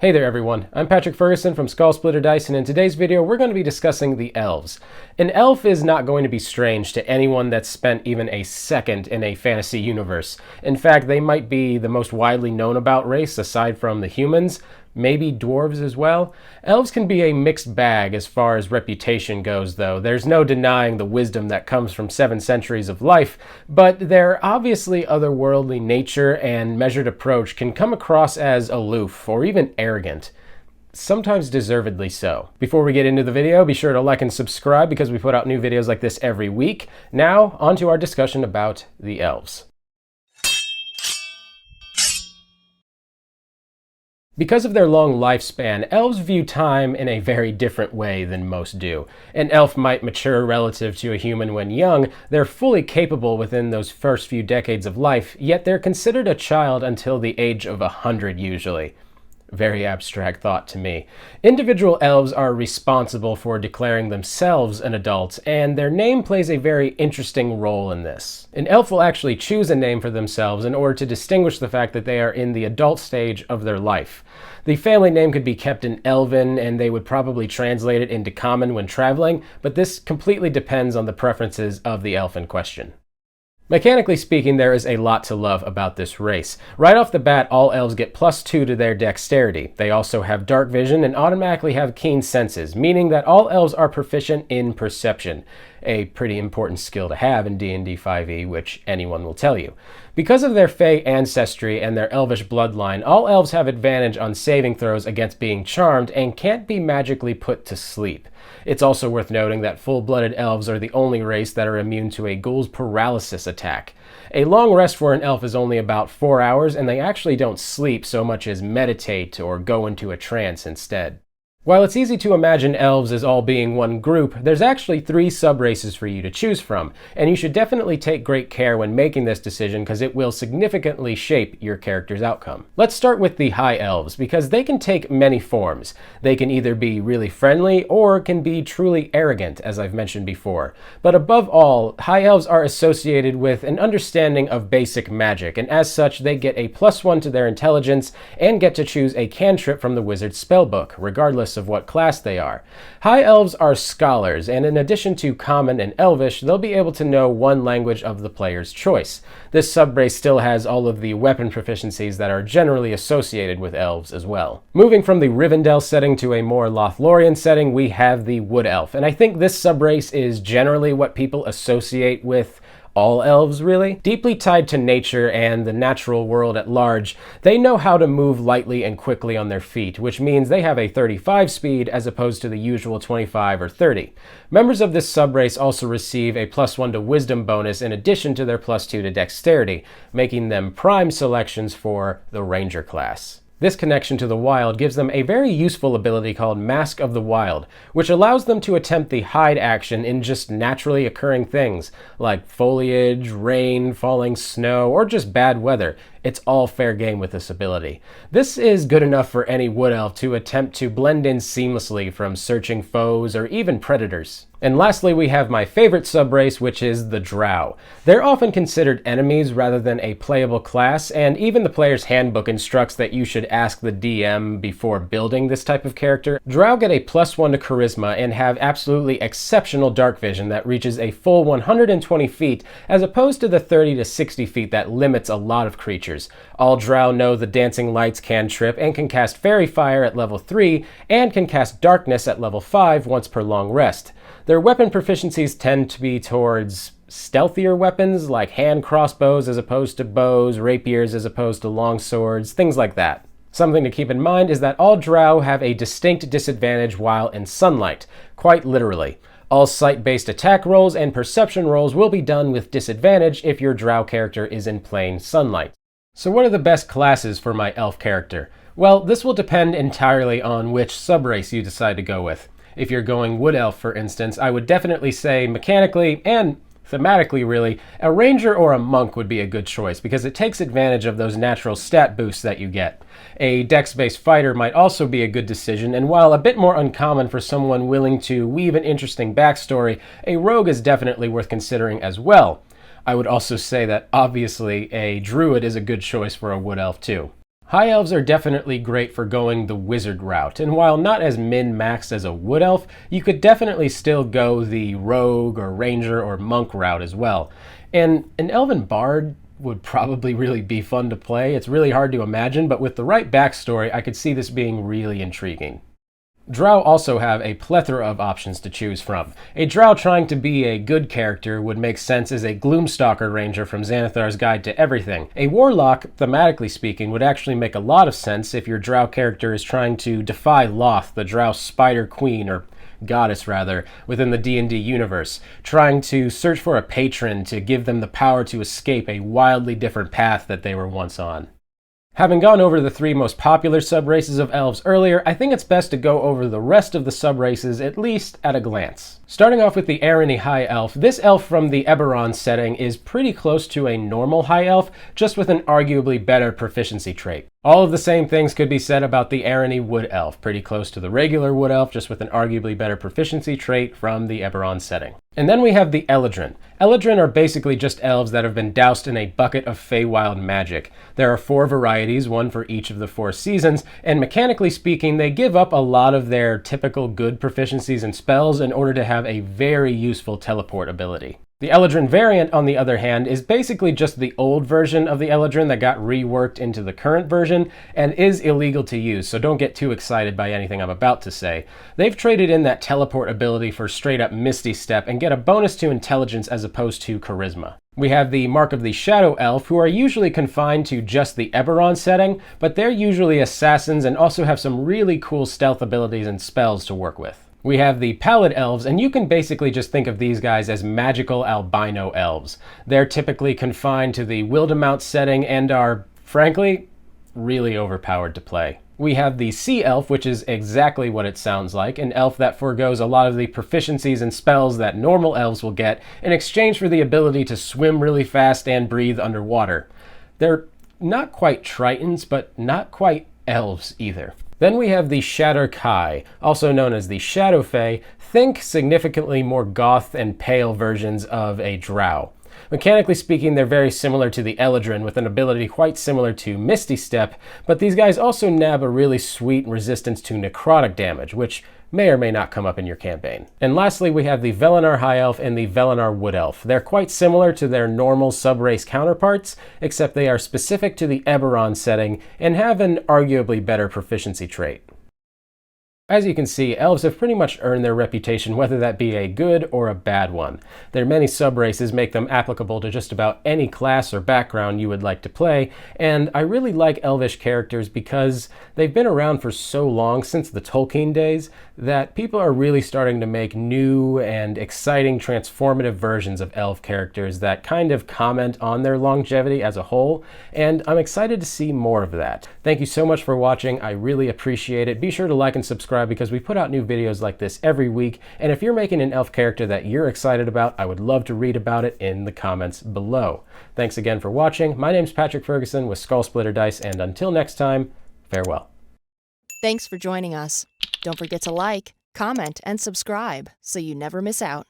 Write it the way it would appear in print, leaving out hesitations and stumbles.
Hey there everyone, I'm Patrick Ferguson from Skull Splitter Dice, and in today's video we're going to be discussing the Elves. An elf is not going to be strange to anyone that's spent even a second in a fantasy universe. In fact, they might be the most widely known about race aside from the humans, maybe dwarves as well. Elves can be a mixed bag as far as reputation goes, though. There's no denying the wisdom that comes from 7 centuries of life, but their obviously otherworldly nature and measured approach can come across as aloof or even arrogant. Sometimes deservedly so. Before we get into the video, be sure to like and subscribe because we put out new videos like this every week. Now, on to our discussion about the Elves. Because of their long lifespan, elves view time in a very different way than most do. An elf might mature relative to a human when young, they're fully capable within those first few decades of life, yet they're considered a child until the age of 100 usually. Very abstract thought to me. Individual elves are responsible for declaring themselves an adult, and their name plays a very interesting role in this. An elf will actually choose a name for themselves in order to distinguish the fact that they are in the adult stage of their life. The family name could be kept in Elven, and they would probably translate it into Common when traveling, but this completely depends on the preferences of the elf in question. Mechanically speaking, there is a lot to love about this race. Right off the bat, all elves get +2 to their dexterity. They also have dark vision and automatically have keen senses, meaning that all elves are proficient in perception, a pretty important skill to have in D&D 5e, which anyone will tell you. Because of their Fey ancestry and their elvish bloodline, all elves have advantage on saving throws against being charmed and can't be magically put to sleep. It's also worth noting that full-blooded elves are the only race that are immune to a ghoul's paralysis attack. A long rest for an elf is only about 4 hours, and they actually don't sleep so much as meditate or go into a trance instead. While it's easy to imagine elves as all being one group, there's actually 3 sub-races for you to choose from, and you should definitely take great care when making this decision because it will significantly shape your character's outcome. Let's start with the High Elves, because they can take many forms. They can either be really friendly or can be truly arrogant, as I've mentioned before. But above all, High Elves are associated with an understanding of basic magic, and as such they get a +1 to their intelligence and get to choose a cantrip from the wizard's spellbook, regardless of what class they are. High Elves are scholars, and in addition to Common and Elvish, they'll be able to know one language of the player's choice. This subrace still has all of the weapon proficiencies that are generally associated with elves as well. Moving from the Rivendell setting to a more Lothlorien setting, we have the Wood Elf, and I think this subrace is generally what people associate with all elves, really. Deeply tied to nature and the natural world at large, they know how to move lightly and quickly on their feet, which means they have a 35 speed as opposed to the usual 25 or 30. Members of this subrace also receive a +1 to wisdom bonus in addition to their +2 to dexterity, making them prime selections for the ranger class. This connection to the wild gives them a very useful ability called Mask of the Wild, which allows them to attempt the hide action in just naturally occurring things, like foliage, rain, falling snow, or just bad weather. It's all fair game with this ability. This is good enough for any wood elf to attempt to blend in seamlessly from searching foes or even predators. And lastly, we have my favorite subrace, which is the Drow. They're often considered enemies rather than a playable class, and even the player's handbook instructs that you should ask the DM before building this type of character. Drow get a +1 to charisma and have absolutely exceptional dark vision that reaches a full 120 feet as opposed to the 30 to 60 feet that limits a lot of creatures. All Drow know the Dancing Lights cantrip and can cast Fairy Fire at level 3 and can cast Darkness at level 5 once per long rest. Their weapon proficiencies tend to be towards stealthier weapons like hand crossbows as opposed to bows, rapiers as opposed to long swords, things like that. Something to keep in mind is that all Drow have a distinct disadvantage while in sunlight, quite literally. All sight-based attack rolls and perception rolls will be done with disadvantage if your Drow character is in plain sunlight. So what are the best classes for my elf character? Well, this will depend entirely on which subrace you decide to go with. If you're going Wood Elf, for instance, I would definitely say mechanically and thematically really, a ranger or a monk would be a good choice because it takes advantage of those natural stat boosts that you get. A dex-based fighter might also be a good decision, and while a bit more uncommon for someone willing to weave an interesting backstory, a rogue is definitely worth considering as well. I would also say that obviously a druid is a good choice for a Wood Elf too. High elves are definitely great for going the wizard route, and while not as min-maxed as a wood elf, you could definitely still go the rogue or ranger or monk route as well. And an elven bard would probably really be fun to play. It's really hard to imagine, but with the right backstory, I could see this being really intriguing. Drow also have a plethora of options to choose from. A Drow trying to be a good character would make sense as a Gloomstalker ranger from Xanathar's Guide to Everything. A Warlock, thematically speaking, would actually make a lot of sense if your Drow character is trying to defy Loth, the Drow spider queen, or goddess rather, within the D&D universe, trying to search for a patron to give them the power to escape a wildly different path that they were once on. Having gone over the 3 most popular subraces of elves earlier, I think it's best to go over the rest of the subraces at least at a glance. Starting off with the AERENI High Elf, this elf from the Eberron setting is pretty close to a normal High Elf, just with an arguably better proficiency trait. All of the same things could be said about the AERENI Wood Elf, pretty close to the regular Wood Elf, just with an arguably better proficiency trait from the Eberron setting. And then we have the ELADRIN. ELADRIN are basically just elves that have been doused in a bucket of Feywild magic. There are 4 varieties, one for each of the 4 seasons, and mechanically speaking, they give up a lot of their typical good proficiencies and spells in order to have a very useful teleport ability. The ELADRIN variant, on the other hand, is basically just the old version of the ELADRIN that got reworked into the current version and is illegal to use, so don't get too excited by anything I'm about to say. They've traded in that teleport ability for straight up Misty Step and get a bonus to intelligence as opposed to charisma. We have the Mark of the Shadow Elf, who are usually confined to just the Eberron setting, but they're usually assassins and also have some really cool stealth abilities and spells to work with. We have the PALLID elves, and you can basically just think of these guys as magical albino elves. They're typically confined to the Wildemount setting and are, frankly, really overpowered to play. We have the Sea Elf, which is exactly what it sounds like, an elf that forgoes a lot of the proficiencies and spells that normal elves will get in exchange for the ability to swim really fast and breathe underwater. They're not quite Tritons, but not quite elves either. Then we have the Shatter Kai, also known as the Shadow Fae. Think significantly more goth and pale versions of a Drow. Mechanically speaking, they're very similar to the ELADRIN, with an ability quite similar to Misty Step, but these guys also nab a really sweet resistance to necrotic damage, which may or may not come up in your campaign. And lastly, we have the Velenar High Elf and the Velenar Wood Elf. They're quite similar to their normal subrace counterparts, except they are specific to the Eberron setting and have an arguably better proficiency trait. As you can see, elves have pretty much earned their reputation, whether that be a good or a bad one. Their many subraces make them applicable to just about any class or background you would like to play, and I really like elvish characters because they've been around for so long, since the Tolkien days, that people are really starting to make new and exciting transformative versions of elf characters that kind of comment on their longevity as a whole, and I'm excited to see more of that. Thank you so much for watching. I really appreciate it. Be sure to like and subscribe because we put out new videos like this every week, and if you're making an elf character that you're excited about, I would love to read about it in the comments below. Thanks again for watching. My name's Patrick Ferguson with Skull Splitter Dice, and until next time, farewell. Thanks for joining us. Don't forget to like, comment, and subscribe so you never miss out.